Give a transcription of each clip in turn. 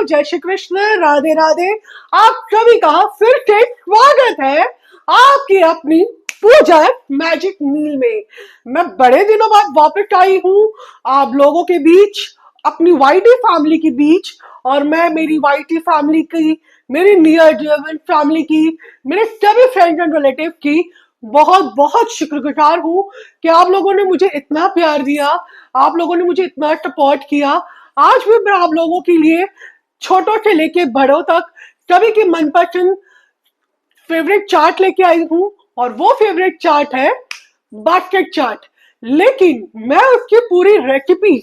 जय श्री कृष्ण, राधे राधे। आप सभी का फिर से स्वागत है आपकी अपनी पूजा मैजिक मील में। मैं बड़े दिनों बाद वापस आई हूँ आप लोगों के बीच, अपनी वाईटी फैमिली के बीच। और मैं मेरी वाईटी फैमिली की, मेरी नियर डियर फैमिली की, मेरे सभी फ्रेंड्स एंड रिलेटिव की बहुत बहुत शुक्रगुजार हूँ कि आप लोगों ने मुझे इतना प्यार दिया, आप लोगों ने मुझे इतना सपोर्ट किया। आज भी मैं आप लोगों के लिए छोटों से लेके बड़ों तक सभी की मनपसंद फेवरेट चाट लेके आई हूँ, और वो फेवरेट चाट है बास्केट चाट। लेकिन मैं उसकी पूरी रेसिपी,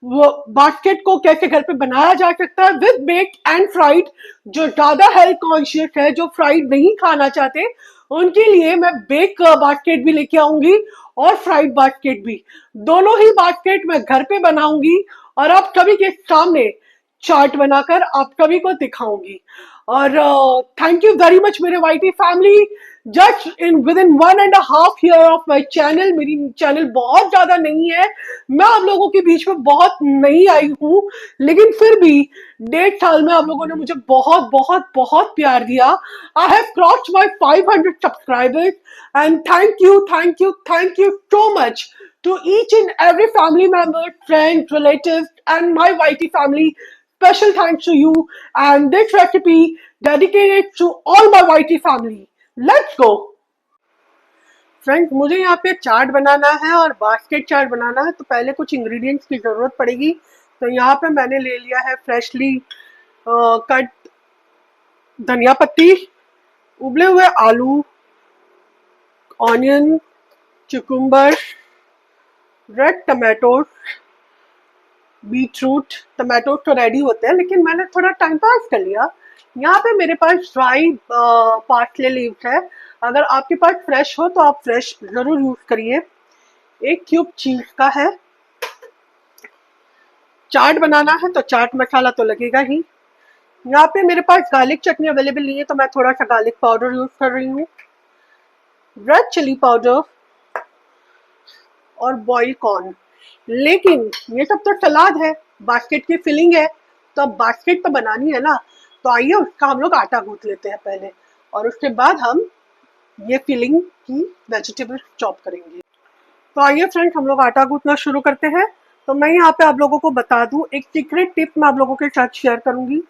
वो बास्केट को कैसे घर पे बनाया जा सकता है विद बेक्ड एंड फ्राइड, जो ज्यादा हेल्थ कॉन्शियस है, जो फ्राइड नहीं खाना चाहते, उनके लिए मैं बेक बास्केट भी लेके आऊंगी और फ्राइड बास्केट भी। दोनों ही बास्केट मैं घर पे बनाऊंगी और आप सभी के सामने चार्ट बनाकर आप सभी को दिखाऊंगी। और थैंक यू वेरी मच मेरे YT family. Just in within 1.5 year of my channel, मेरी चैनल बहुत ज्यादा नहीं है, मैं आप लोगों के बीच में बहुत नई आई हूँ, लेकिन फिर भी 1.5 साल में आप लोगों ने मुझे बहुत बहुत बहुत प्यार दिया। I have crossed my 500 subscribers and thank you so much to each and every family member, friend, relative, and my YT family. Special thanks to you and this recipe dedicated to all my YT family. Let's go. Friends, मुझे यहाँ पे चाट बनाना है और basket चाट बनाना है, तो पहले कुछ ingredients की ज़रूरत पड़ेगी। तो यहाँ पे मैंने ले लिया है फ्रेशली कट धनिया पत्ती, उबले हुए आलू, onion, cucumber, red tomato, beetroot. Tomato तो रेडी होते हैं लेकिन मैंने थोड़ा टाइम पास कर लिया। यहाँ पे मेरे पास ड्राई पार्सले लीव्स है, अगर आपके पास फ्रेश हो तो आप फ्रेश जरूर यूज करिए। एक क्यूब चीज का है। चाट बनाना है तो चाट मसाला तो लगेगा ही। यहाँ पे मेरे पास गार्लिक चटनी अवेलेबल नहीं है तो मैं थोड़ा सा गार्लिक पाउडर यूज कर रही हूँ, रेड चिली पाउडर और बॉइल्ड कॉर्न। लेकिन ये सब तो सलाद है, बास्केट की फिलिंग है, तो अब बास्केट तो बनानी है ना, तो आइए उसका हम लोग आटा गूंथ लेते हैं पहले, और उसके बाद हम ये फिलिंग की वेजिटेबल चॉप करेंगे। तो आइए फ्रेंड्स, हम लोग आटा गूंथना शुरू करते हैं। तो मैं यहाँ पे आप लोगों को बता दूं, एक सीक्रेट टिप मैं आप लोगों के साथ शेयर करूंगी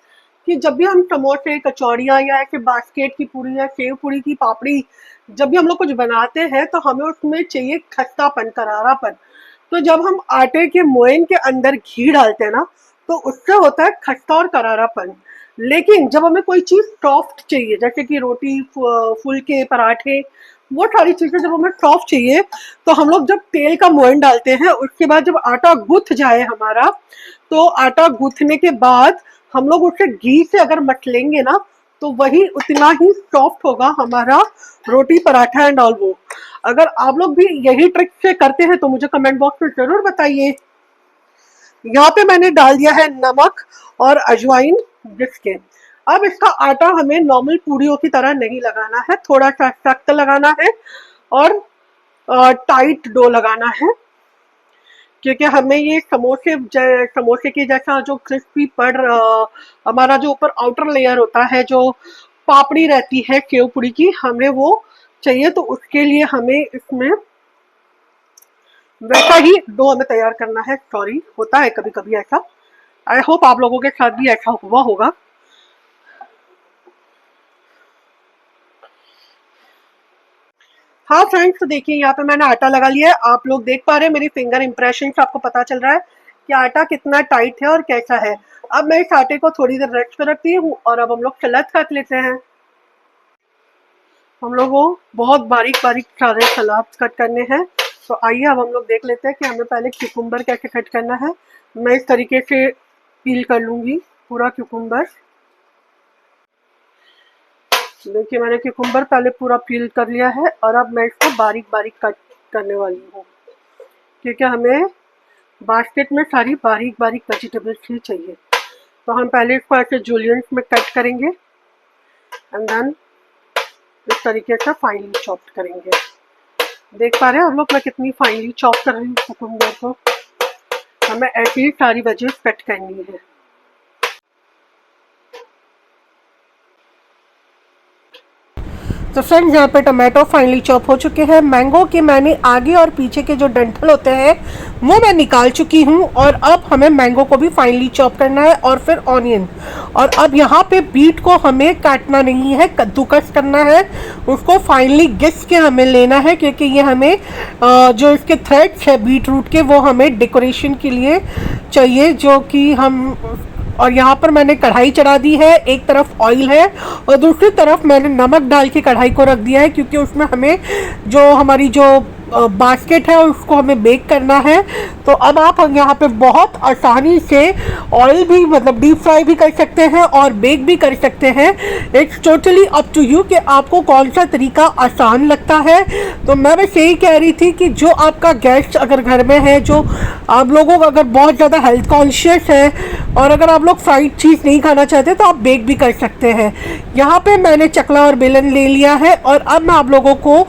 कि जब भी हम समोसे, कचौड़ियाँ या ऐसे बास्केट की पूरी या सेव पूरी की पापड़ी जब भी हम लोग कुछ बनाते हैं तो हमें उसमें चाहिए खस्तापन, करारापन। तो जब हम आटे के मोयन के अंदर घी डालते हैं ना, तो उससे होता है खस्ता और करारापन। लेकिन जब हमें कोई चीज सॉफ्ट चाहिए, जैसे कि रोटी, फुलके, पराठे, वो सारी चीजें जब हमें सॉफ्ट चाहिए, तो हम लोग जब तेल का मोयन डालते हैं, उसके बाद जब आटा गुथ जाए हमारा, तो आटा गूंथने के बाद हम लोग उसे घी से अगर मसलेंगे ना, तो वही उतना ही सॉफ्ट होगा हमारा रोटी, पराठा एंड ऑल। वो अगर आप लोग भी यही ट्रिक से करते हैं तो मुझे कमेंट बॉक्स में जरूर बताइए। यहाँ पे मैंने डाल दिया है नमक और अजवाइन, जिसके अब इसका आटा हमें नॉर्मल पूड़ियों की तरह नहीं लगाना है, थोड़ा सा सख्त लगाना है और टाइट डो लगाना है, क्योंकि हमें ये समोसे के जैसा जो क्रिस्पी हमारा जो ऊपर आउटर लेयर होता है, जो पापड़ी रहती है सेव पूरी की, हमें वो चाहिए। तो उसके लिए हमें इसमें वैसा ही डो हमें तैयार करना है। सॉरी, होता है कभी कभी ऐसा, आई होप आप लोगों के साथ भी ऐसा हुआ होगा। हाँ फ्रेंड्स, तो देखिए यहाँ पे मैंने आटा लगा लिया है, आप लोग देख पा रहे हैं मेरी फिंगर इंप्रेशन से, आपको पता चल रहा है कि आटा कितना टाइट है और कैसा है। अब मैं इस आटे को थोड़ी देर रेस्ट पे रखती हूँ और अब हम लोग सलाद काट लेते हैं। हम लोग को बहुत बारीक बारीक सारे सलाद कट करने हैं, तो आइए अब हम लोग देख लेते हैं कि हमें पहले क्यूकुम्बर कैसे कट करना है। मैं इस तरीके से पील कर लूंगी पूरा क्यूकुम्बर। देखिए मैंने क्यूकुम्बर पहले पूरा पील कर लिया है और अब मैं इसको बारीक बारीक कट करने वाली हूँ, क्योंकि हमें बास्केट में सारी बारीक बारीक वेजिटेबल्स ही चाहिए। तो हम पहले इसको ऐसे जूलियंस में कट करेंगे एंड देन इस तरीके से फाइनली चॉप करेंगे। देख पा रहे हैं हम लोग मैं कितनी फाइनली चॉप कर रही हूँ कुकुम्बर को। हमें ऐसी ही सारी वेजेस कट करनी है। तो फ्रेंड्स यहाँ पे टमाटो फाइनली चॉप हो चुके हैं। मैंगो के मैंने आगे और पीछे के जो डंठल होते हैं वो मैं निकाल चुकी हूँ। और अब हमें मैंगो को भी फाइनली चॉप करना है और फिर ऑनियन। और अब यहाँ पे बीट को हमें काटना नहीं है, कद्दूकस करना है। उसको फाइनली घिस के हमें लेना है, क्योंकि ये हमें जो इसके थ्रेड्स है बीट रूट के वो हमें डेकोरेशन के लिए चाहिए, जो कि हम। और यहाँ पर मैंने कढ़ाई चढ़ा दी है, एक तरफ ऑयल है और दूसरी तरफ मैंने नमक डाल के कढ़ाई को रख दिया है, क्योंकि उसमें हमें जो हमारी जो बास्केट है उसको हमें बेक करना है। तो अब आप यहाँ पे बहुत आसानी से ऑयल भी मतलब डीप फ्राई भी कर सकते हैं और बेक भी कर सकते हैं। It's totally up to you कि आपको कौन सा तरीका आसान लगता है। तो मैं बस यही कह रही थी कि जो आपका गेस्ट अगर घर में है, जो आप लोगों को अगर बहुत ज़्यादा हेल्थ कॉन्शियस है और अगर आप लोग फ्राइड चीज़ नहीं खाना चाहते तो आप बेक भी कर सकते हैं। यहाँ पे मैंने चकला और बेलन ले लिया है और अब मैं आप लोगों को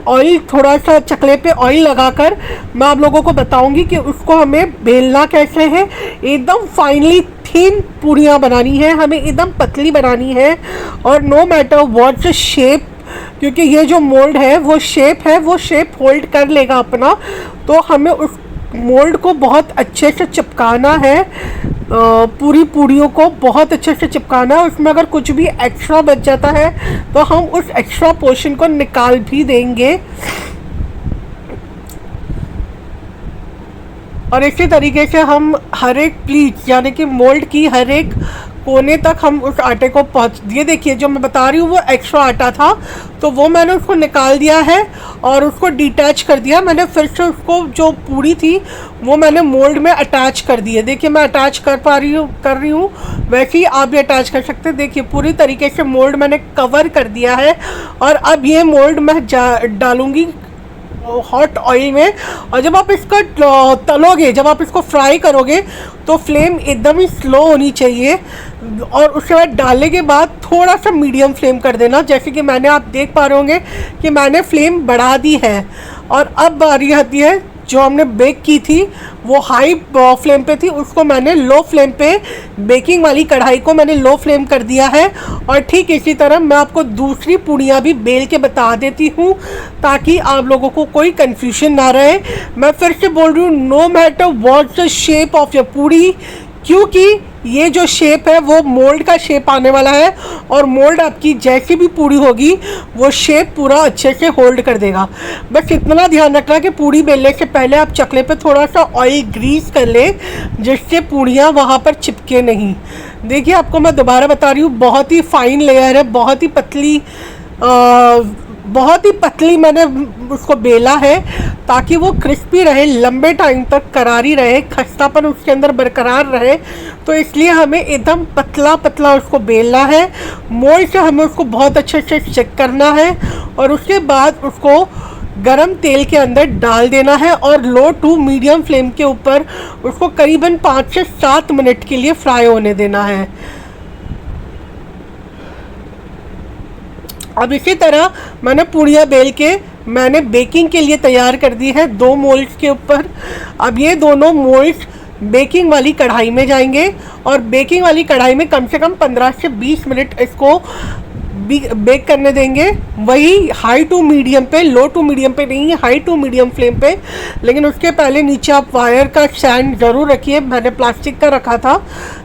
ऑयल थोड़ा सा चकले पे ऑयल लगाकर मैं आप लोगों को बताऊंगी कि उसको हमें बेलना कैसे है। एकदम फाइनली थिन पूरियां बनानी है, हमें एकदम पतली बनानी है। और no matter what the shape, क्योंकि ये जो मोल्ड है वो शेप होल्ड कर लेगा अपना। तो हमें उस मोल्ड को बहुत अच्छे से चिपकाना है, पूरी पूड़ियों को बहुत अच्छे से चिपकाना है। उसमें अगर कुछ भी एक्स्ट्रा बच जाता है तो हम उस एक्स्ट्रा पोर्शन को निकाल भी देंगे। और इसी तरीके से हम हर एक प्लीट यानी कि मोल्ड की हर एक कोने तक हम उस आटे को पहुँच दिए। देखिए जो मैं बता रही हूँ वो एक्स्ट्रा आटा था, तो वो मैंने उसको निकाल दिया है और उसको डिटैच कर दिया। मैंने फिर से उसको जो पूड़ी थी वो मैंने मोल्ड में अटैच कर दी है। देखिए मैं अटैच कर रही हूँ, वैसे ही आप भी अटैच कर सकते हैं। देखिए पूरी तरीके से मोल्ड मैंने कवर कर दिया है। और अब ये मोल्ड मैं डालूँगी हॉट ऑयल में। और जब आप इसका तलोगे, जब आप इसको फ्राई करोगे तो फ्लेम एकदम ही स्लो होनी चाहिए। और उसके बाद डालने के बाद थोड़ा सा मीडियम फ्लेम कर देना, जैसे कि मैंने आप देख पा रहे होंगे कि मैंने फ्लेम बढ़ा दी है। और अब बारी आती है जो हमने बेक की थी वो हाई फ्लेम पे थी, उसको मैंने लो फ्लेम पे, बेकिंग वाली कढ़ाई को मैंने लो फ्लेम कर दिया है। और ठीक इसी तरह मैं आपको दूसरी पूड़ियाँ भी बेल के बता देती हूँ ताकि आप लोगों को कोई कन्फ्यूजन ना रहे। मैं फिर से बोल रही हूँ, no matter what the shape of your puri, क्योंकि ये जो शेप है वो मोल्ड का शेप आने वाला है और मोल्ड आपकी जैसी भी पूड़ी होगी वो शेप पूरा अच्छे से होल्ड कर देगा। बस इतना ध्यान रखना कि पूड़ी बेलने से पहले आप चकले पे थोड़ा सा ऑयल ग्रीस कर लें, जिससे पूड़ियाँ वहाँ पर चिपके नहीं। देखिए आपको मैं दोबारा बता रही हूँ, बहुत ही फाइन लेयर है, बहुत ही पतली मैंने उसको बेला है ताकि वो क्रिस्पी रहे, लंबे टाइम तक करारी रहे, खस्तापन उसके अंदर बरकरार रहे। तो इसलिए हमें एकदम पतला पतला उसको बेलना है। मोल्ड से हमें उसको बहुत अच्छे से चेक करना है और उसके बाद उसको गरम तेल के अंदर डाल देना है और लो टू मीडियम फ्लेम के ऊपर उसको करीबन 5 से 7 मिनट के लिए फ्राई होने देना है। अब इसी तरह मैंने पूड़ियाँ बेल के मैंने बेकिंग के लिए तैयार कर दी है 2 मोल्ड्स के ऊपर। अब ये दोनों मोल्ड्स बेकिंग वाली कढ़ाई में जाएंगे और बेकिंग वाली कढ़ाई में कम से कम 15 से 20 मिनट इसको बेक करने देंगे। वही हाई टू मीडियम पे, लो टू मीडियम पे नहीं, हाई टू मीडियम फ्लेम पे। लेकिन उसके पहले नीचे आप वायर का स्टैंड ज़रूर रखिए। मैंने प्लास्टिक का रखा था,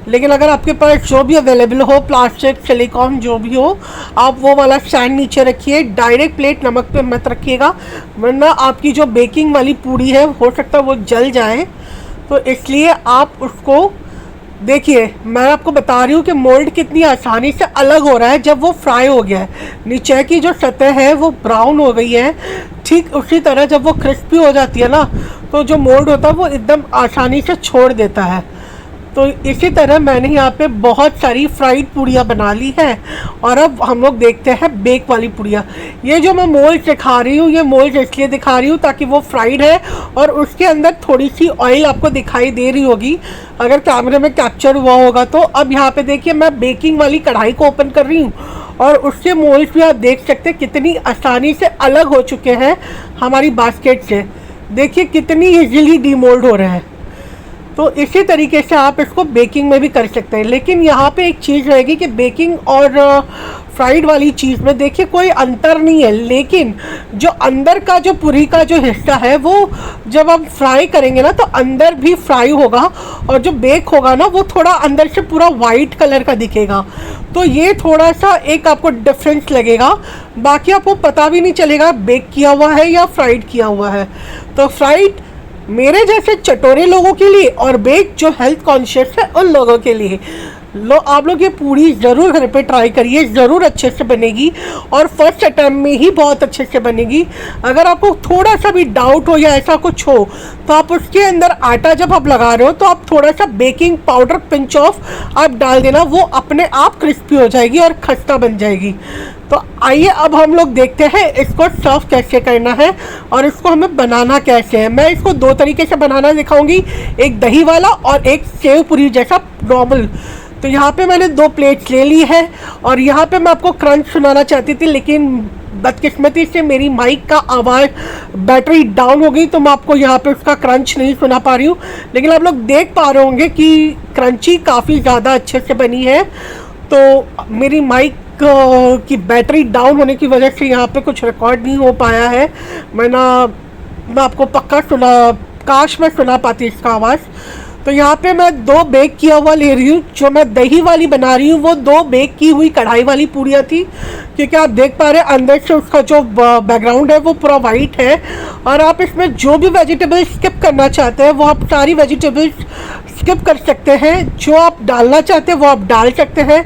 लेकिन अगर आपके पास जो भी अवेलेबल हो, प्लास्टिक, सिलिकॉन जो भी हो, आप वो वाला स्टैंड नीचे रखिए। डायरेक्ट प्लेट नमक पे मत रखिएगा, वरना आपकी जो बेकिंग वाली पूड़ी है हो सकता है वो जल जाए। तो इसलिए आप उसको देखिए, मैं आपको बता रही हूँ कि मोल्ड कितनी आसानी से अलग हो रहा है जब वो फ्राई हो गया है। नीचे की जो सतह है वो ब्राउन हो गई है। ठीक उसी तरह जब वो क्रिस्पी हो जाती है ना, तो जो मोल्ड होता है वो एकदम आसानी से छोड़ देता है। तो इसी तरह मैंने यहाँ पे बहुत सारी फ्राइड पूड़ियाँ बना ली है। और अब हम लोग देखते हैं बेक वाली पूड़ियाँ। ये जो मैं मोल्ड दिखा रही हूँ, ये मोल्ड इसलिए दिखा रही हूँ ताकि वो फ्राइड है और उसके अंदर थोड़ी सी ऑयल आपको दिखाई दे रही होगी अगर कैमरे में कैप्चर हुआ होगा तो। अब यहाँ पे देखिए मैं बेकिंग वाली कढ़ाई को ओपन कर रही हूँ और उसके मोल्ड भी आप देख सकते हैं कितनी आसानी से अलग हो चुके हैं हमारी बास्केट से। देखिए कितनी ईजिली डीमोल्ड हो रहे हैं। तो इसी तरीके से आप इसको बेकिंग में भी कर सकते हैं। लेकिन यहाँ पे एक चीज़ रहेगी कि बेकिंग और फ्राइड वाली चीज़ में देखिए कोई अंतर नहीं है, लेकिन जो अंदर का जो पूरी का जो हिस्सा है वो जब हम फ्राई करेंगे ना तो अंदर भी फ्राई होगा, और जो बेक होगा ना वो थोड़ा अंदर से पूरा वाइट कलर का दिखेगा। तो ये थोड़ा सा एक आपको डिफरेंस लगेगा, बाकी आपको पता भी नहीं चलेगा बेक किया हुआ है या फ्राइड किया हुआ है। तो फ्राइड मेरे जैसे चटोरे लोगों के लिए, और बेक जो हेल्थ कॉन्शियस है उन लोगों के लिए। आप लोग ये पूड़ी ज़रूर घर पे ट्राई करिए, ज़रूर अच्छे से बनेगी और फर्स्ट अटैम्प्ट में ही बहुत अच्छे से बनेगी। अगर आपको थोड़ा सा भी डाउट हो या ऐसा कुछ हो तो आप उसके अंदर आटा जब आप लगा रहे हो तो आप थोड़ा सा बेकिंग पाउडर पिंच ऑफ आप डाल देना, वो अपने आप क्रिस्पी हो जाएगी और खस्ता बन जाएगी। तो आइए अब हम लोग देखते हैं इसको सर्व कैसे करना है और इसको हमें बनाना कैसे है। मैं इसको दो तरीके से बनाना दिखाऊंगी, एक दही वाला और एक सेव पूरी जैसा नॉर्मल। तो यहाँ पे मैंने 2 प्लेट्स ले ली है और यहाँ पे मैं आपको क्रंच सुनाना चाहती थी, लेकिन बदकिस्मती से मेरी माइक का आवाज़ बैटरी डाउन हो गई, तो मैं आपको यहाँ पे उसका क्रंच नहीं सुना पा रही हूँ। लेकिन आप लोग देख पा रहे होंगे कि क्रंची काफ़ी ज़्यादा अच्छे से बनी है। तो मेरी माइक की बैटरी डाउन होने की वजह से यहाँ पे कुछ रिकॉर्ड नहीं हो पाया है। मैं आपको पक्का काश मैं सुना पाती इसका आवाज़। तो यहाँ पे मैं 2 बेक किया हुआ ले रही हूँ। जो मैं दही वाली बना रही हूँ वो 2 बेक की हुई कढ़ाई वाली पूड़ियाँ थी, क्योंकि आप देख पा रहे हैं अंदर से उसका जो बैकग्राउंड है वो पूरा वाइट है। और आप इसमें जो भी वेजिटेबल स्किप करना चाहते हैं वो आप सारी वेजिटेबल्स स्किप कर सकते हैं। जो आप डालना चाहते हैं वो आप डाल सकते हैं।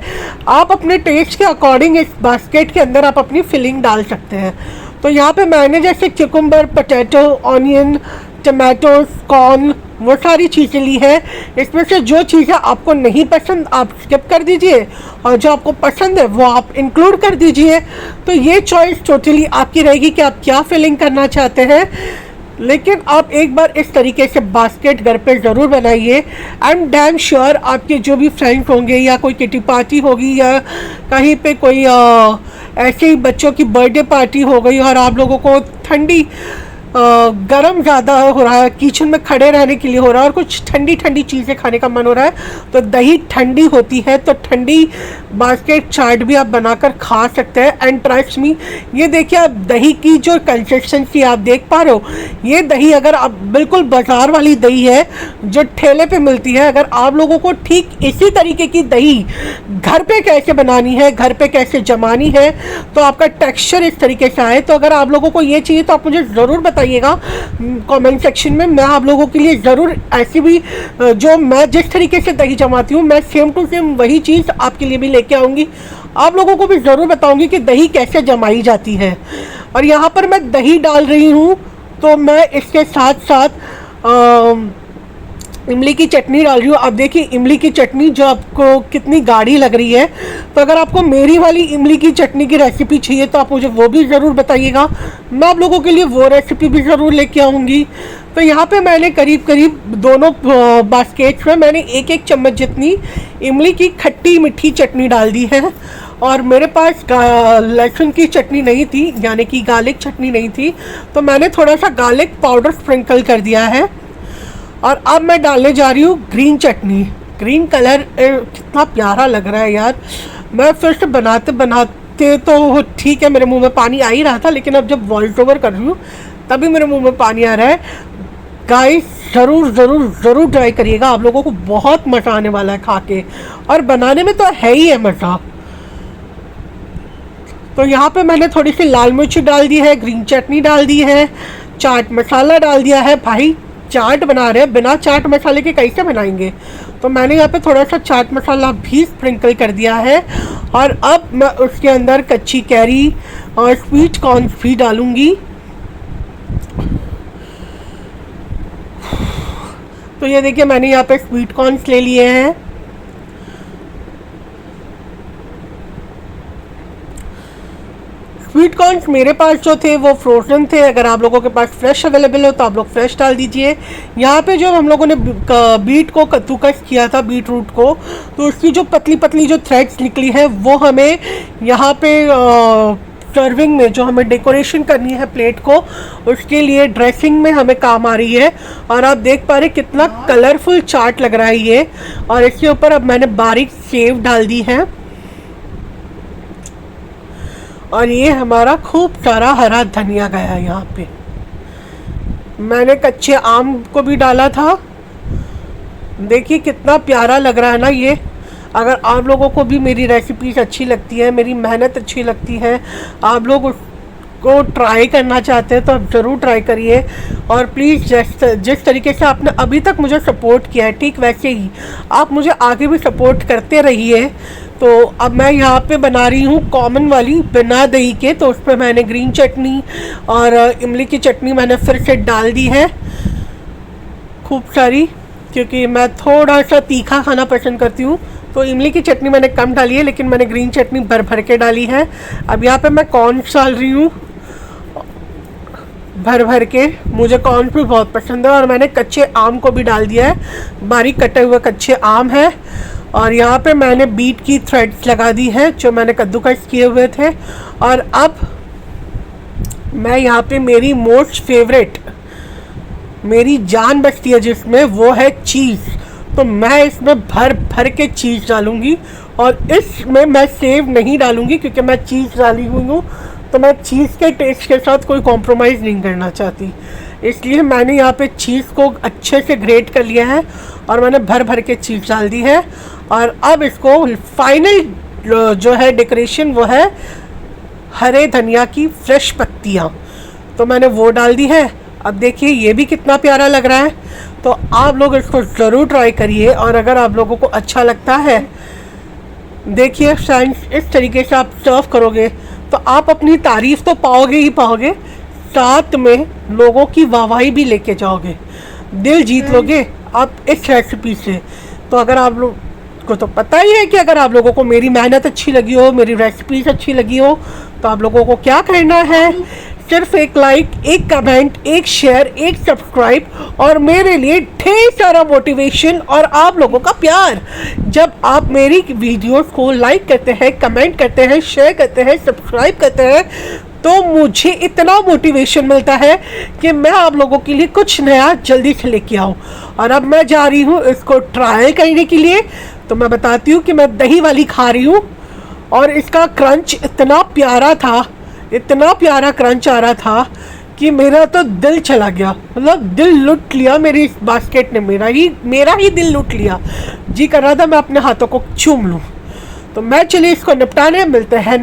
आप अपने टेस्ट के अकॉर्डिंग इस बास्केट के अंदर आप अपनी फिलिंग डाल सकते हैं। तो यहाँ पे मैंने जैसे चिकुम्बर, पोटैटो, ऑनियन, टमाटोज, कॉर्न, वो सारी चीज़ें ली है। इसमें से जो चीज़ें आपको नहीं पसंद आप स्किप कर दीजिए और जो आपको पसंद है वो आप इंक्लूड कर दीजिए। तो ये चॉइस टोटली आपकी रहेगी कि आप क्या फिलिंग करना चाहते हैं। लेकिन आप एक बार इस तरीके से बास्केट घर पे ज़रूर बनाइए। आई एम डैम श्योर आपके जो भी फ्रेंड्स होंगे या कोई किटी पार्टी होगी या कहीं पे कोई ऐसे ही बच्चों की बर्थडे पार्टी हो गई और आप लोगों को ठंडी गरम ज़्यादा हो रहा है, किचन में खड़े रहने के लिए हो रहा है और कुछ ठंडी ठंडी चीज़ें खाने का मन हो रहा है, तो दही ठंडी होती है तो ठंडी बास्केट चाट भी आप बनाकर खा सकते हैं। एंड ट्रस्ट मी, ये देखिए आप दही की जो कंसिस्टेंसी आप देख पा रहे हो, ये दही अगर आप बिल्कुल बाज़ार वाली दही है जो ठेले पे मिलती है, अगर आप लोगों को ठीक इसी तरीके की दही घर पे कैसे बनानी है, घर पे कैसे जमानी है तो आपका टेक्सचर इस तरीके से आए, तो अगर आप लोगों को ये चाहिए तो आप मुझे ज़रूर बताइएगा कमेंट सेक्शन में। मैं आप लोगों के लिए ज़रूर ऐसी भी जो मैं जिस तरीके से दही जमाती हूँ मैं सेम टू सेम वही चीज़ आपके लिए भी लेके आऊँगी। आप लोगों को भी ज़रूर बताऊँगी कि दही कैसे जमाई जाती है। और यहाँ पर मैं दही डाल रही हूँ तो मैं इसके साथ साथ इमली की चटनी डाल रही हूँ। अब देखिए इमली की चटनी जो आपको कितनी गाढ़ी लग रही है, तो अगर आपको मेरी वाली इमली की चटनी की रेसिपी चाहिए तो आप मुझे वो भी ज़रूर बताइएगा, मैं आप लोगों के लिए वो रेसिपी भी ज़रूर लेके आऊँगी। तो यहाँ पे मैंने करीब करीब दोनों बास्केट्स में मैंने 1-1 चम्मच जितनी इमली की खट्टी मीठी चटनी डाल दी है। और मेरे पास लहसुन की चटनी नहीं थी, यानी कि गार्लिक चटनी नहीं थी, तो मैंने थोड़ा सा गार्लिक पाउडर स्प्रिंकल कर दिया है। और अब मैं डालने जा रही हूँ ग्रीन चटनी। ग्रीन कलर कितना प्यारा लग रहा है यार। मैं फिर से बनाते बनाते तो ठीक है मेरे मुंह में पानी आ ही रहा था, लेकिन अब जब वॉइस ओवर कर रही हूँ तभी मेरे मुंह में पानी आ रहा है। गाइस ज़रूर ज़रूर ज़रूर ट्राई करिएगा, आप लोगों को बहुत मज़ा आने वाला है खा के, और बनाने में तो है ही है मज़ा। तो यहाँ पे मैंने थोड़ी सी लाल मिर्च डाल दी है, ग्रीन चटनी डाल दी है, चाट मसाला डाल दिया है। भाई चाट बना रहे हैं, बिना चाट मसाले के कैसे बनाएंगे, तो मैंने यहाँ पे थोड़ा सा चाट मसाला भी स्प्रिंकल कर दिया है। और अब मैं उसके अंदर कच्ची कैरी और स्वीट कॉर्न भी डालूंगी। तो ये देखिए मैंने यहाँ पे स्वीट कॉर्न्स ले लिए हैं। स्वीट कॉर्न्स मेरे पास जो थे वो फ्रोज़न थे, अगर आप लोगों के पास फ्रेश अवेलेबल हो तो आप लोग फ्रेश डाल दीजिए। यहाँ पे जो हम लोगों ने बीट को कद्दूकस किया था, बीट रूट को, तो उसकी जो पतली पतली जो थ्रेड्स निकली है वो हमें यहाँ पे सर्विंग में जो हमें डेकोरेशन करनी है प्लेट को, उसके लिए ड्रेसिंग में हमें काम आ रही है। और आप देख पा रहे कितना कलरफुल चाट लग रहा है ये। और इसके ऊपर अब मैंने बारीक सेव डाल दी है। और ये हमारा खूब सारा हरा धनिया गया यहाँ पे। मैंने कच्चे आम को भी डाला था। देखिए कितना प्यारा लग रहा है ना ये। अगर आप लोगों को भी मेरी रेसिपीज अच्छी लगती है, मेरी मेहनत अच्छी लगती है, आप लोग उसको ट्राई करना चाहते हैं तो आप ज़रूर ट्राई करिए। और प्लीज़ जिस तरीके से आपने अभी तक मुझे सपोर्ट किया है, ठीक वैसे ही आप मुझे आगे भी सपोर्ट करते रहिए। तो अब मैं यहाँ पे बना रही हूँ कॉमन वाली बिना दही के। तो उस पर मैंने ग्रीन चटनी और इमली की चटनी मैंने फिर से डाल दी है खूब सारी, क्योंकि मैं थोड़ा सा तीखा खाना पसंद करती हूँ। तो इमली की चटनी मैंने कम डाली है, लेकिन मैंने ग्रीन चटनी भर भर के डाली है। अब यहाँ पे मैं कॉर्न्स डाल रही हूँ भर भर के। मुझे कॉर्न्स भी बहुत पसंद है। और मैंने कच्चे आम को भी डाल दिया है, बारीक कटे हुए कच्चे आम है। और यहाँ पे मैंने बीट की थ्रेड्स लगा दी है जो मैंने कद्दूकस किए हुए थे। और अब मैं यहाँ पे मेरी मोस्ट फेवरेट, मेरी जान बचती है जिसमें, वो है चीज़। तो मैं इसमें भर भर के चीज़ डालूँगी। और इसमें मैं सेव नहीं डालूँगी क्योंकि मैं चीज़ डाली हुई हूँ, तो मैं चीज़ के टेस्ट के साथ कोई कॉम्प्रोमाइज़ नहीं करना चाहती। इसलिए मैंने यहाँ पे चीज़ को अच्छे से ग्रेट कर लिया है और मैंने भर भर के चीज़ डाल दी है। और अब इसको फाइनल जो है डेकोरेशन वो है हरे धनिया की फ्रेश पत्तियाँ, तो मैंने वो डाल दी है। अब देखिए ये भी कितना प्यारा लग रहा है। तो आप लोग इसको ज़रूर ट्राई करिए। और अगर आप लोगों को अच्छा लगता है, देखिए फ्रेंड्स, इस तरीके से आप सर्व करोगे तो आप अपनी तारीफ़ तो पाओगे ही पाओगे, साथ में लोगों की वाहवाही भी लेके जाओगे, दिल जीत लोगे आप इस रेसिपी से। तो अगर आप लोग को तो पता ही है कि अगर आप लोगों को मेरी मेहनत अच्छी लगी हो, मेरी रेसिपीज अच्छी लगी हो, तो आप लोगों को क्या करना है, सिर्फ एक लाइक, एक कमेंट, एक शेयर, एक सब्सक्राइब और मेरे लिए ढेर सारा मोटिवेशन और आप लोगों का प्यार। जब आप मेरी वीडियोस को लाइक करते हैं, कमेंट करते हैं, शेयर करते हैं, सब्सक्राइब करते हैं, तो मुझे इतना मोटिवेशन मिलता है कि मैं आप लोगों के लिए कुछ नया जल्दी से लेके आऊँ। और अब मैं जा रही हूँ इसको ट्रायल करने के लिए। तो मैं बताती हूँ कि मैं दही वाली खा रही हूँ और इसका क्रंच इतना प्यारा था, इतना प्यारा क्रंच आ रहा था कि मेरा तो दिल चला गया। मतलब दिल लूट लिया मेरी इस बास्केट ने, मेरा ही दिल लूट लिया। जी कर रहा था मैं अपने हाथों को चूम लूँ। तो मैं चलिए इसको निपटाने, मिलते हैं